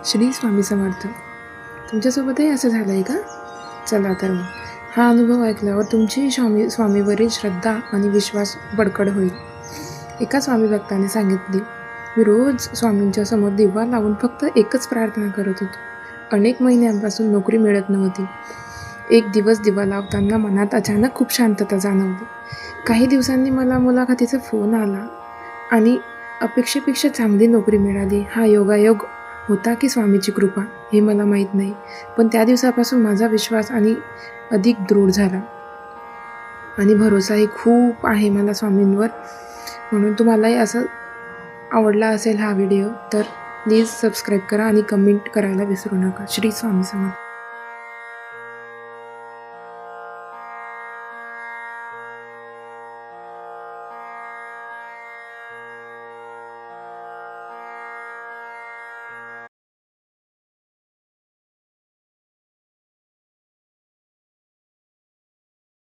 श्री स्वामी समर्थ. तुमच्यासोबतही असं झालं आहे का? चला तर मग हा अनुभव ऐकल्यावर तुमची स्वामीवरील श्रद्धा आणि विश्वास बळकट होईल. एका स्वामी भक्ताने सांगितले, मी रोज स्वामींच्या समोर दिवा लावून फक्त एकच प्रार्थना करत होतो. अनेक महिन्यांपासून नोकरी मिळत नव्हती. एक दिवस दिवा लावताना मनात अचानक खूप शांतता जाणवली. काही दिवसांनी मला मुलाखतीचा फोन आला आणि अपेक्षेपेक्षा चांगली नोकरी मिळाली. हा योगायोग होता की स्वामीची कृपा हे मला माहीत नाही, पण त्या दिवसापासून माझा विश्वास आणि अधिक दृढ झाला आणि भरोसाही खूप आहे मला स्वामींवर. म्हणून तुम्हालाही असं आवडला असेल हा व्हिडिओ तर प्लीज सबस्क्राईब करा आणि कमेंट करायला विसरू नका. श्री स्वामी समर्थ.